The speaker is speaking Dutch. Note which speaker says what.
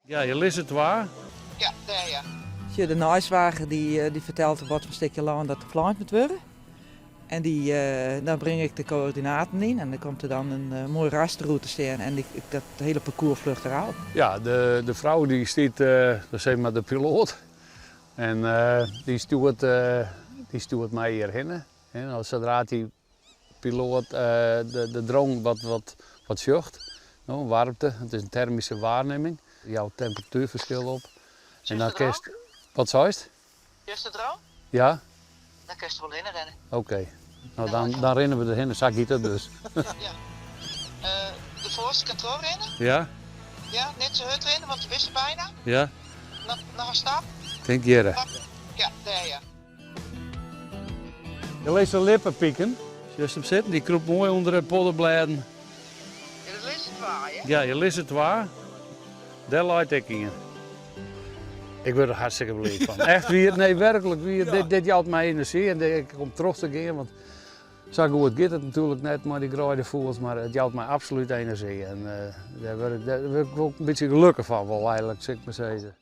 Speaker 1: Ja, je leest het waar.
Speaker 2: Ja, daar ja.
Speaker 3: De naaiwagen die vertelt wat voor stukje land dat geplant moet worden. En dan breng ik de coördinaten in en dan komt er dan een mooie rasterroute staan en dat hele parcours vlucht eruit.
Speaker 1: Ja, de vrouw die stiet, dat zeg maar de piloot. En die stuurt mij hierheen. En als zodra die piloot de drone wat zucht, nou, warmte, het is een thermische waarneming. Jouw temperatuurverschil op. En dan kerst. Wat zei je?
Speaker 2: Is de droom?
Speaker 1: Ja?
Speaker 2: Dan kun je er wel in rennen.
Speaker 1: Oké. Nou, dan rennen we erheen, zag ik het dus.
Speaker 2: Ja. De voorste kantoor rennen?
Speaker 1: Ja?
Speaker 2: Ja, net zo hard rennen, want we wisten bijna.
Speaker 1: Ja?
Speaker 2: Nog een stap?
Speaker 1: Denk jere.
Speaker 2: Ja, daar ja.
Speaker 1: Je leest de lippen pieken. Just hem zitten, die kroep mooi onder de poddenbladen.
Speaker 2: Ja, dat is het waar, hè?
Speaker 1: Ja, je leest het waar. Daar laat ik in. Ik word er hartstikke blij van. Echt weer, nee werkelijk weer. Ja. Dit jouwt mij energie en ik kom terug te gaan. Want zo goed gaat het natuurlijk net, maar die graaide voelt, maar het jouwt mij absoluut energie. En daar word ik ook een beetje gelukkig van wel eigenlijk, zeg ik maar zeggen.